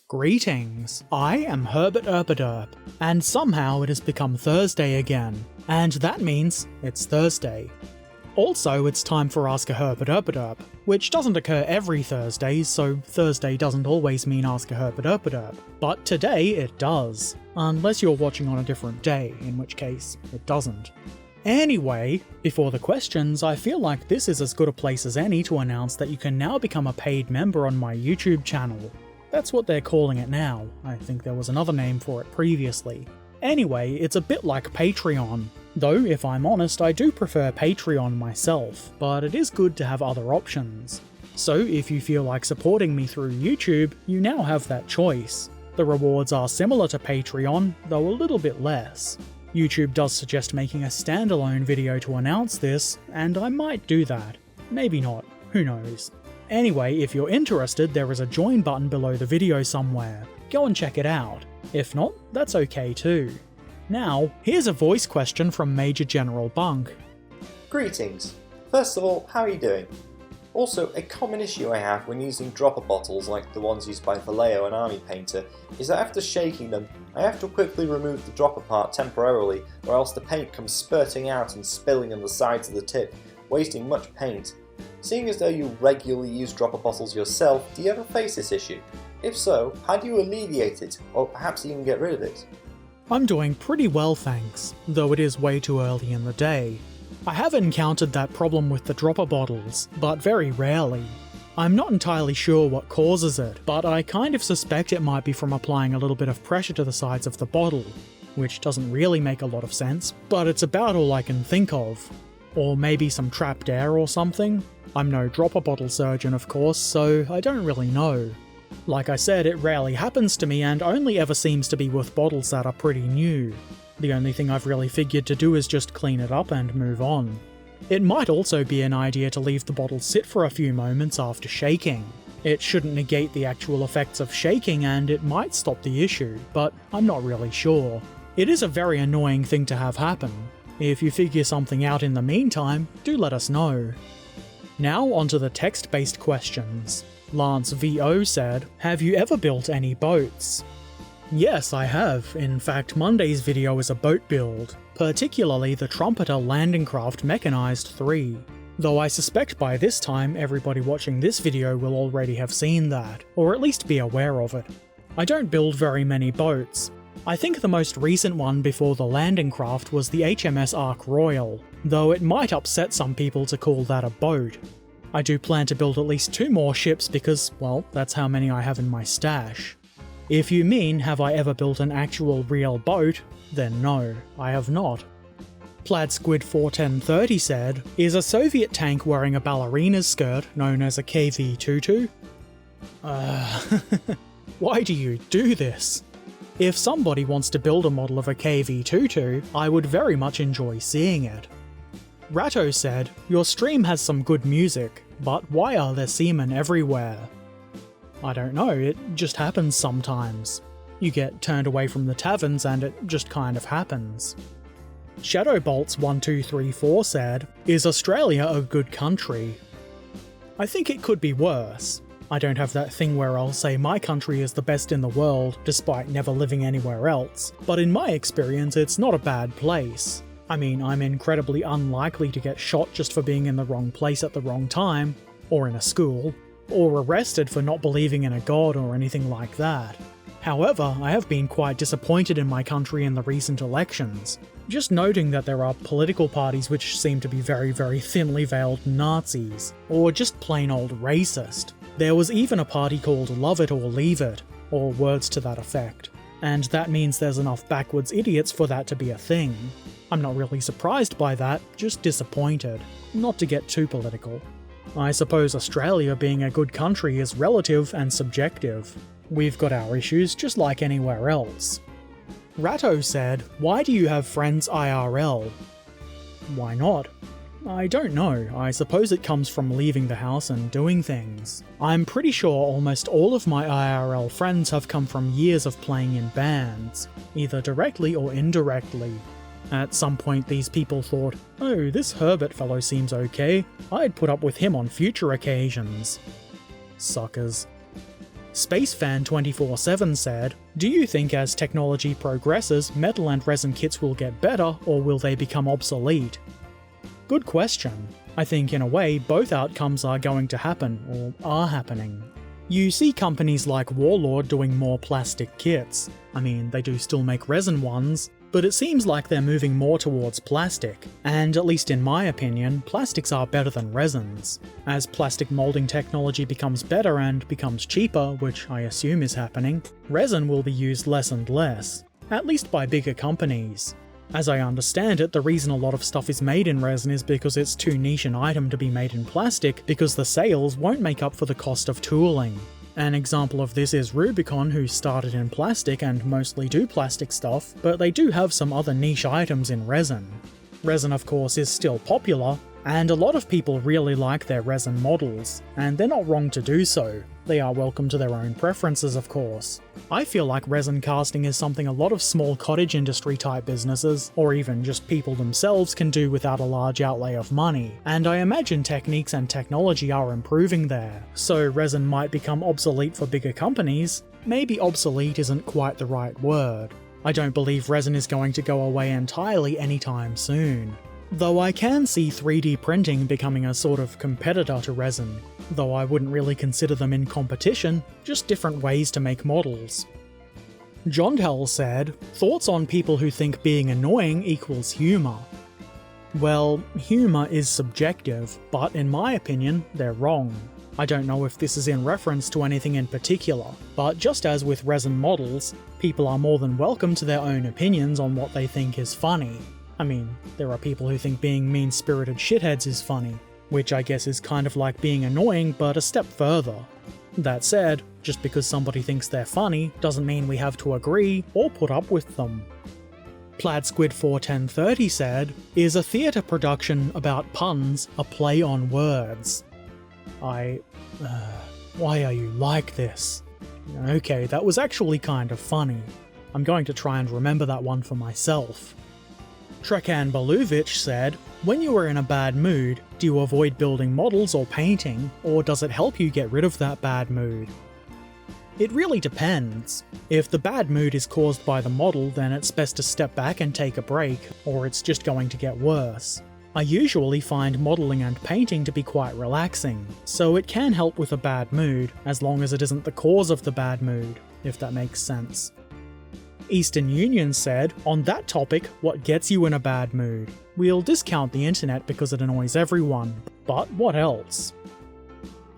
Greetings, I am Herbert Erpaderp, and somehow it has become Thursday again, and that means it's Thursday. Also, it's time for Ask a Herbert Erpaderp, which doesn't occur every Thursday, so Thursday doesn't always mean Ask a Herbert Erpaderp, but today it does, unless you're watching on a different day, in which case it doesn't. Anyway, before the questions, I feel like this is as good a place as any to announce that you can now become a paid member on my YouTube channel. That's what they're calling it now. I think there was another name for it previously. Anyway, it's a bit like Patreon. Though, if I'm honest, I do prefer Patreon myself, but it is good to have other options. So if you feel like supporting me through YouTube, you now have that choice. The rewards are similar to Patreon, though a little bit less. YouTube does suggest making a standalone video to announce this, and I might do that. Maybe not, who knows. Anyway, if you're interested, there is a join button below the video somewhere. Go and check it out. If not, that's okay too. Now, here's a voice question from Major General Bunk. Greetings. First of all, how are you doing? Also, a common issue I have when using dropper bottles like the ones used by Vallejo and Army Painter is that after shaking them, I have to quickly remove the dropper part temporarily, or else the paint comes spurting out and spilling on the sides of the tip, wasting much paint. Seeing as though you regularly use dropper bottles yourself, do you ever face this issue? If so, how do you alleviate it, or perhaps even get rid of it? I'm doing pretty well, thanks, though it is way too early in the day. I have encountered that problem with the dropper bottles, but very rarely. I'm not entirely sure what causes it, but I kind of suspect it might be from applying a little bit of pressure to the sides of the bottle, which doesn't really make a lot of sense, but it's about all I can think of. Or maybe some trapped air or something? I'm no dropper bottle surgeon, of course, so I don't really know. Like I said, it rarely happens to me and only ever seems to be with bottles that are pretty new. The only thing I've really figured to do is just clean it up and move on. It might also be an idea to leave the bottle sit for a few moments after shaking. It shouldn't negate the actual effects of shaking and it might stop the issue, but I'm not really sure. It is a very annoying thing to have happen. If you figure something out in the meantime, do let us know. Now onto the text-based questions. Lance VO said, "Have you ever built any boats?" Yes, I have. In fact, Monday's video is a boat build, particularly the Trumpeter Landing Craft Mechanized 3. Though I suspect by this time everybody watching this video will already have seen that, or at least be aware of it. I don't build very many boats. I think the most recent one before the landing craft was the HMS Ark Royal, though it might upset some people to call that a boat. I do plan to build at least 2 more ships because, well, that's how many I have in my stash. If you mean have I ever built an actual real boat, then no, I have not. Plaid Squid 41030 said, "Is a Soviet tank wearing a ballerina's skirt known as a KV tutu?" Why do you do this? If somebody wants to build a model of a KV tutu, I would very much enjoy seeing it. Ratto said, "Your stream has some good music, but why are there seamen everywhere?" I don't know, it just happens sometimes. You get turned away from the taverns and it just kind of happens. Shadowbolts1234 said, "Is Australia a good country?" I think it could be worse. I don't have that thing where I'll say my country is the best in the world, despite never living anywhere else, but in my experience it's not a bad place. I mean, I'm incredibly unlikely to get shot just for being in the wrong place at the wrong time, or in a school, or arrested for not believing in a god or anything like that. However, I have been quite disappointed in my country in the recent elections, just noting that there are political parties which seem to be very, very thinly veiled Nazis, or just plain old racist. There was even a party called Love It or Leave It, or words to that effect, and that means there's enough backwards idiots for that to be a thing. I'm not really surprised by that, just disappointed, not to get too political. I suppose Australia being a good country is relative and subjective. We've got our issues just like anywhere else. Ratto said, "Why do you have friends IRL?" Why not? I don't know, I suppose it comes from leaving the house and doing things. I'm pretty sure almost all of my IRL friends have come from years of playing in bands, either directly or indirectly. At some point these people thought, "Oh, this Herbert fellow seems okay, I'd put up with him on future occasions." Suckers. SpaceFan247 said, "Do you think as technology progresses, metal and resin kits will get better, or will they become obsolete?" Good question. I think in a way, both outcomes are going to happen, or are happening. You see companies like Warlord doing more plastic kits. I mean, they do still make resin ones, but it seems like they're moving more towards plastic, and at least in my opinion, plastics are better than resins. As plastic molding technology becomes better and becomes cheaper, which I assume is happening, resin will be used less and less, at least by bigger companies. As I understand it, the reason a lot of stuff is made in resin is because it's too niche an item to be made in plastic, because the sales won't make up for the cost of tooling. An example of this is Rubicon, who started in plastic and mostly do plastic stuff, but they do have some other niche items in resin. Resin, of course, is still popular, and a lot of people really like their resin models, and they're not wrong to do so. They are welcome to their own preferences, of course. I feel like resin casting is something a lot of small cottage industry type businesses, or even just people themselves, can do without a large outlay of money, and I imagine techniques and technology are improving there, so resin might become obsolete for bigger companies. Maybe obsolete isn't quite the right word. I don't believe resin is going to go away entirely anytime soon. Though I can see 3D printing becoming a sort of competitor to resin, though I wouldn't really consider them in competition, just different ways to make models. Jondell said, "Thoughts on people who think being annoying equals humour?" Well, humour is subjective, but in my opinion, they're wrong. I don't know if this is in reference to anything in particular, but just as with resin models, people are more than welcome to their own opinions on what they think is funny. I mean, there are people who think being mean-spirited shitheads is funny, which I guess is kind of like being annoying, but a step further. That said, just because somebody thinks they're funny doesn't mean we have to agree or put up with them. PlaidSquid41030 said, "Is a theatre production about puns a play on words?" Why are you like this? Okay, that was actually kind of funny. I'm going to try and remember that one for myself. Trekan Baluvich said, "When you are in a bad mood, do you avoid building models or painting, or does it help you get rid of that bad mood?" It really depends. If the bad mood is caused by the model, then it's best to step back and take a break, or it's just going to get worse. I usually find modelling and painting to be quite relaxing, so it can help with a bad mood, as long as it isn't the cause of the bad mood, if that makes sense. Eastern Union said, "On that topic, what gets you in a bad mood? We'll discount the internet because it annoys everyone, but what else?"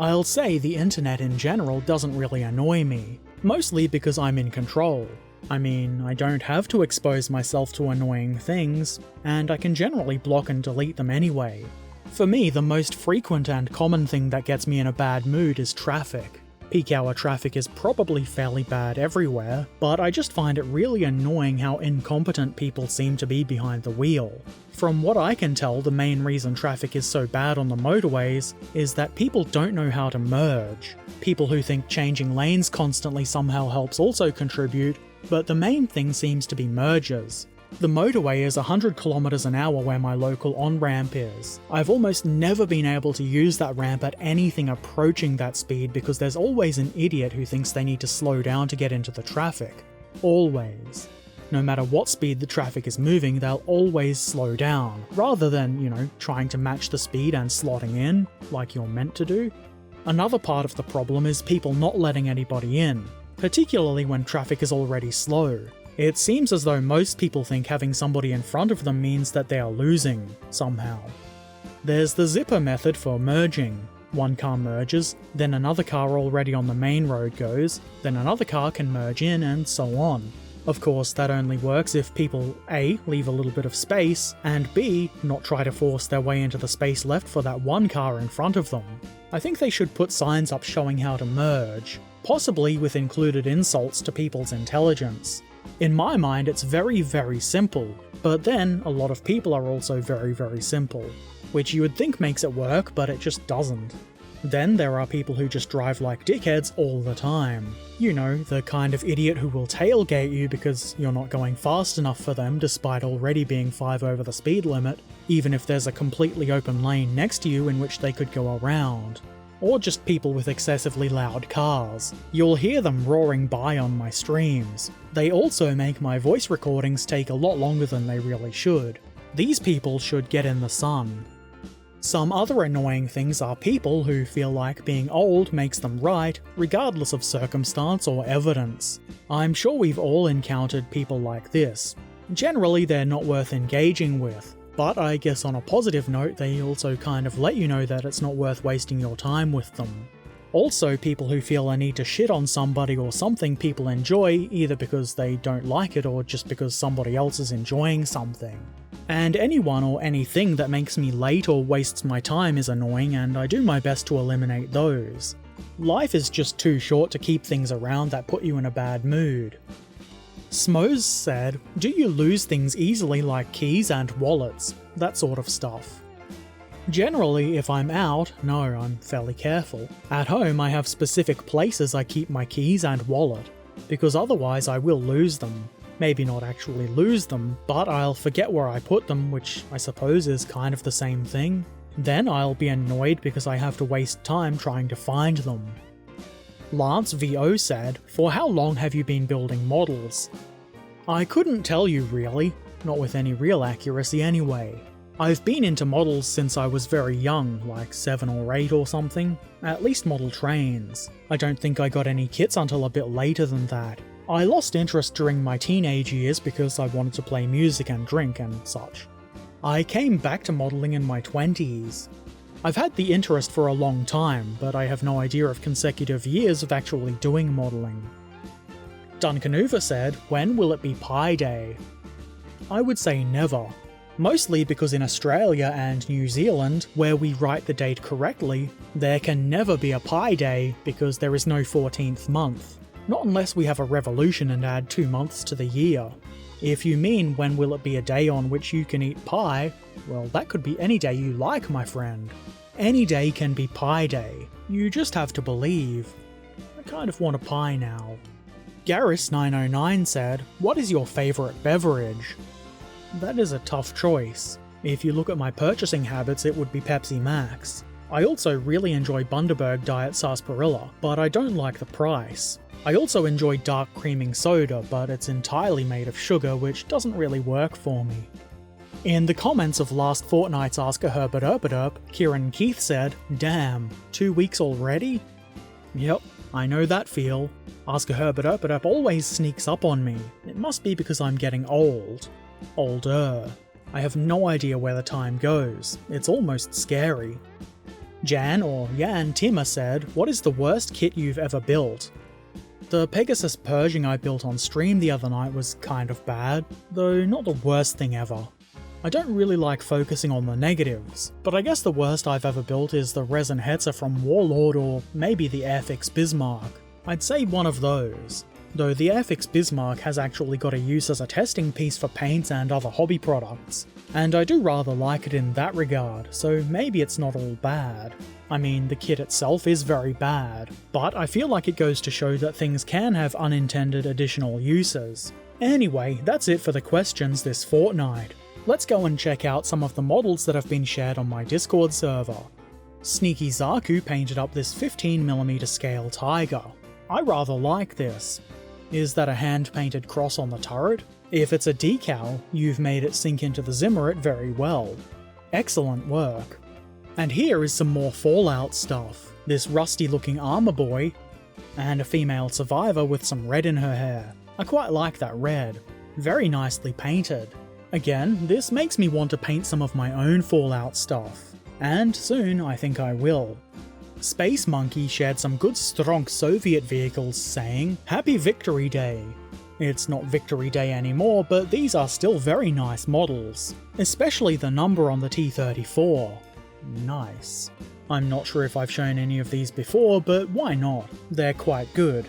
I'll say the internet in general doesn't really annoy me, mostly because I'm in control. I mean, I don't have to expose myself to annoying things, and I can generally block and delete them anyway. For me, the most frequent and common thing that gets me in a bad mood is traffic. Peak hour traffic is probably fairly bad everywhere, but I just find it really annoying how incompetent people seem to be behind the wheel. From what I can tell, the main reason traffic is so bad on the motorways is that people don't know how to merge. People who think changing lanes constantly somehow helps also contribute, but the main thing seems to be mergers. The motorway is 100 km an hour where my local on-ramp is. I've almost never been able to use that ramp at anything approaching that speed because there's always an idiot who thinks they need to slow down to get into the traffic. Always. No matter what speed the traffic is moving, they'll always slow down, rather than, trying to match the speed and slotting in, like you're meant to do. Another part of the problem is people not letting anybody in, particularly when traffic is already slow. It seems as though most people think having somebody in front of them means that they are losing, somehow. There's the zipper method for merging. One car merges, then another car already on the main road goes, then another car can merge in, and so on. Of course, that only works if people A, leave a little bit of space, and B, not try to force their way into the space left for that one car in front of them. I think they should put signs up showing how to merge, possibly with included insults to people's intelligence. In my mind, it's very, very simple, but then a lot of people are also very, very simple, which you would think makes it work, but it just doesn't. Then there are people who just drive like dickheads all the time. You know, the kind of idiot who will tailgate you because you're not going fast enough for them despite already being 5 over the speed limit, even if there's a completely open lane next to you in which they could go around. or just people with excessively loud cars. You'll hear them roaring by on my streams. They also make my voice recordings take a lot longer than they really should. These people should get in the sun. Some other annoying things are people who feel like being old makes them right, regardless of circumstance or evidence. I'm sure we've all encountered people like this. Generally, they're not worth engaging with, but I guess on a positive note, they also kind of let you know that it's not worth wasting your time with them. Also, people who feel a need to shit on somebody or something people enjoy, either because they don't like it or just because somebody else is enjoying something. And anyone or anything that makes me late or wastes my time is annoying, and I do my best to eliminate those. Life is just too short to keep things around that put you in a bad mood. Smoes said, do you lose things easily like keys and wallets? That sort of stuff. Generally, if I'm out, no, I'm fairly careful. At home, I have specific places I keep my keys and wallet, because otherwise I will lose them. Maybe not actually lose them, but I'll forget where I put them, which I suppose is kind of the same thing. Then I'll be annoyed because I have to waste time trying to find them. Lance VO said, for how long have you been building models? I couldn't tell you really, not with any real accuracy anyway. I've been into models since I was very young, like 7 or 8 or something, at least model trains. I don't think I got any kits until a bit later than that. I lost interest during my teenage years because I wanted to play music and drink and such. I came back to modelling in my 20s. I've had the interest for a long time, but I have no idea of consecutive years of actually doing modelling. Duncanuva said, when will it be Pi Day? I would say never. Mostly because in Australia and New Zealand, where we write the date correctly, there can never be a Pi Day because there is no 14th month. Not unless we have a revolution and add 2 months to the year. If you mean when will it be a day on which you can eat pie, well that could be any day you like, my friend. Any day can be Pi Day. You just have to believe. I kind of want a pie now. Garrus909 said, what is your favourite beverage? That is a tough choice. If you look at my purchasing habits, it would be Pepsi Max. I also really enjoy Bundaberg Diet Sarsaparilla, but I don't like the price. I also enjoy dark creaming soda, but it's entirely made of sugar, which doesn't really work for me. In the comments of last fortnight's Ask a Herbert Erpaderp, Kieran Keith said, damn, 2 weeks already? Yep, I know that feel. Ask a Herbert Erpaderp always sneaks up on me. It must be because I'm getting old. Older. I have no idea where the time goes. It's almost scary. Jan or Jan Timmer said, what is the worst kit you've ever built? The Pegasus Pershing I built on stream the other night was kind of bad, though not the worst thing ever. I don't really like focusing on the negatives, but I guess the worst I've ever built is the resin Hetzer from Warlord or maybe the Airfix Bismarck. I'd say one of those. Though the Airfix Bismarck has actually got a use as a testing piece for paints and other hobby products, and I do rather like it in that regard, so maybe it's not all bad. I mean, the kit itself is very bad, but I feel like it goes to show that things can have unintended additional uses. Anyway, that's it for the questions this fortnight. Let's go and check out some of the models that have been shared on my Discord server. Sneaky Zaku painted up this 15mm scale tiger. I rather like this. Is that a hand-painted cross on the turret? If it's a decal, you've made it sink into the Zimmerit very well. Excellent work. And here is some more Fallout stuff. This rusty-looking armor boy, and a female survivor with some red in her hair. I quite like that red. Very nicely painted. Again, this makes me want to paint some of my own Fallout stuff. And soon, I think I will. Space Monkey shared some good strong Soviet vehicles saying, Happy Victory Day. It's not Victory Day anymore, but these are still very nice models. Especially the number on the T-34. Nice. I'm not sure if I've shown any of these before, but why not? They're quite good.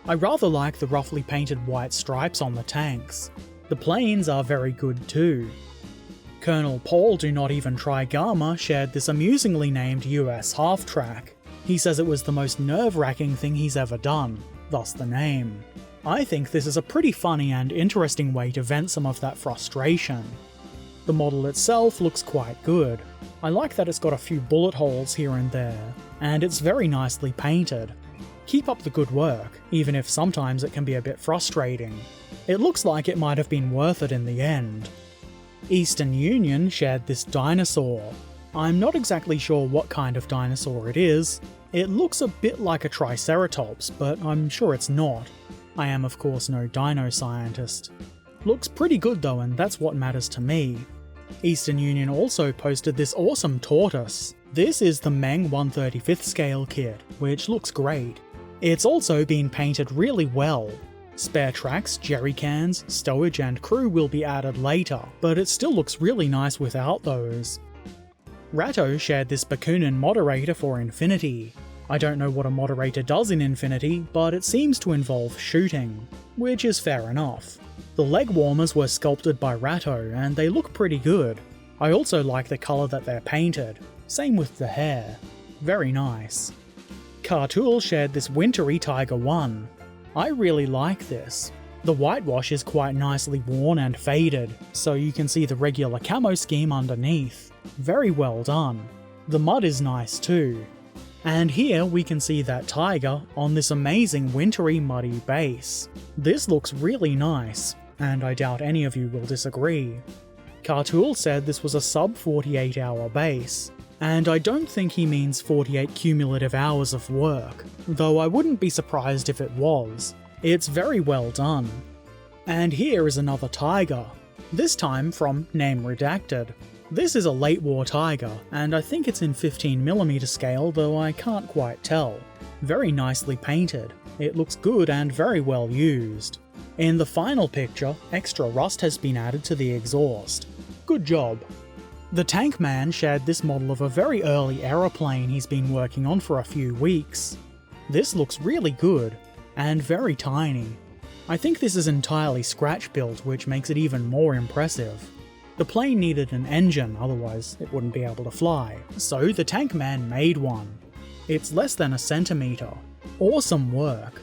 I rather like the roughly painted white stripes on the tanks. The planes are very good too. Colonel Paul Do Not Even Try Gamma shared this amusingly named US half-track. He says it was the most nerve-wracking thing he's ever done, thus the name. I think this is a pretty funny and interesting way to vent some of that frustration. The model itself looks quite good. I like that it's got a few bullet holes here and there, and it's very nicely painted. Keep up the good work, even if sometimes it can be a bit frustrating. It looks like it might have been worth it in the end. Eastern Union shared this dinosaur. I'm not exactly sure what kind of dinosaur it is. It looks a bit like a triceratops, but I'm sure it's not. I am of course no dino scientist. Looks pretty good though, and that's what matters to me. Eastern Union also posted this awesome tortoise. This is the Meng 1/35th scale kit, which looks great. It's also been painted really well. Spare tracks, jerry cans, stowage and crew will be added later, but it still looks really nice without those. Ratto shared this Bakunin moderator for Infinity. I don't know what a moderator does in Infinity, but it seems to involve shooting, which is fair enough. The leg warmers were sculpted by Ratto, and they look pretty good. I also like the colour that they're painted. Same with the hair. Very nice. Cartool shared this Wintry Tiger 1. I really like this. The whitewash is quite nicely worn and faded, so you can see the regular camo scheme underneath. Very well done. The mud is nice too. And here we can see that tiger on this amazing wintry muddy base. This looks really nice, and I doubt any of you will disagree. Cartool said this was a sub 48 hour base, and I don't think he means 48 cumulative hours of work, though I wouldn't be surprised if it was. It's very well done. And here is another tiger, this time from Name Redacted. This is a late war tiger, and I think it's in 15mm scale, though I can't quite tell. Very nicely painted. It looks good and very well used. In the final picture, extra rust has been added to the exhaust. Good job. The Tank Man shared this model of a very early aeroplane he's been working on for a few weeks. This looks really good, and very tiny. I think this is entirely scratch built, which makes it even more impressive. The plane needed an engine, otherwise it wouldn't be able to fly, so the Tank Man made one. It's less than a centimetre. Awesome work.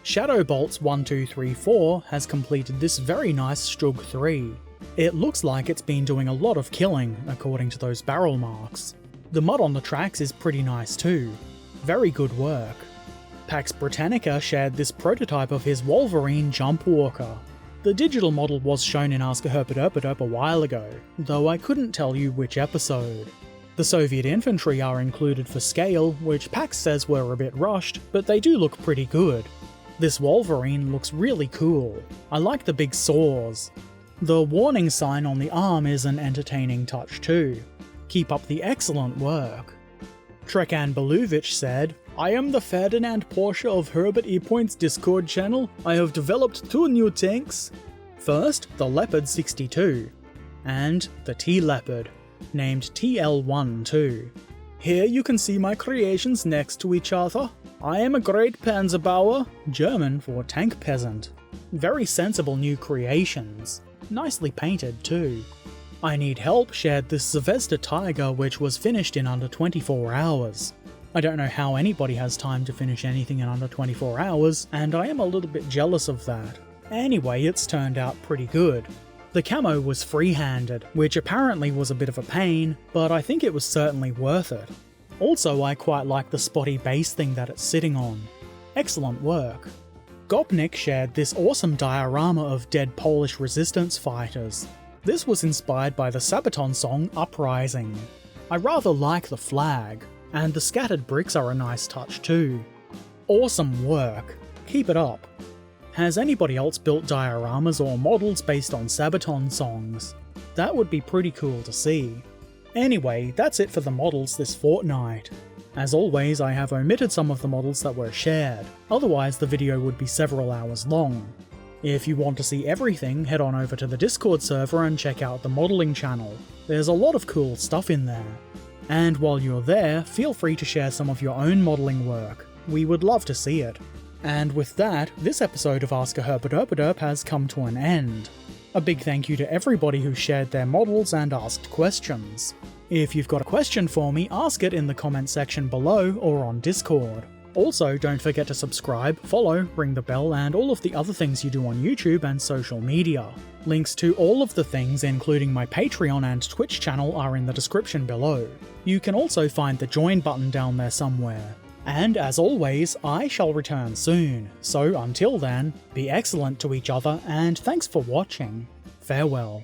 Shadowbolts1234 has completed this very nice Strug 3. It looks like it's been doing a lot of killing, according to those barrel marks. The mud on the tracks is pretty nice too. Very good work. Pax Britannica shared this prototype of his Wolverine Jump Walker. The digital model was shown in Ask Herbert Erpaderp a while ago, though I couldn't tell you which episode. The Soviet infantry are included for scale, which Pax says were a bit rushed, but they do look pretty good. This Wolverine looks really cool. I like the big saws. The warning sign on the arm is an entertaining touch too. Keep up the excellent work. Trekan Beluvic said, I am the Ferdinand Porsche of Herbert Erpaderp's Discord channel. I have developed two new tanks. First, the Leopard 62, and the T-Leopard, named TL12. Here you can see my creations next to each other. I am a great Panzerbauer, German for tank peasant. Very sensible new creations. Nicely painted too. I Need Help shared this Zvezda Tiger, which was finished in under 24 hours. I don't know how anybody has time to finish anything in under 24 hours, and I am a little bit jealous of that. Anyway, it's turned out pretty good. The camo was free-handed, which apparently was a bit of a pain, but I think it was certainly worth it. Also, I quite like the spotty base thing that it's sitting on. Excellent work. Gopnik shared this awesome diorama of dead Polish resistance fighters. This was inspired by the Sabaton song Uprising. I rather like the flag, and the scattered bricks are a nice touch too. Awesome work. Keep it up. Has anybody else built dioramas or models based on Sabaton songs? That would be pretty cool to see. Anyway, that's it for the models this fortnight. As always, I have omitted some of the models that were shared, otherwise the video would be several hours long. If you want to see everything, head on over to the Discord server and check out the modelling channel. There's a lot of cool stuff in there. And while you're there, feel free to share some of your own modelling work. We would love to see it. And with that, this episode of Ask a Herbert Erpaderp has come to an end. A big thank you to everybody who shared their models and asked questions. If you've got a question for me, ask it in the comment section below or on Discord. Also, don't forget to subscribe, follow, ring the bell, and all of the other things you do on YouTube and social media. Links to all of the things, including my Patreon and Twitch channel, are in the description below. You can also find the join button down there somewhere. And as always, I shall return soon, so until then, be excellent to each other and thanks for watching. Farewell.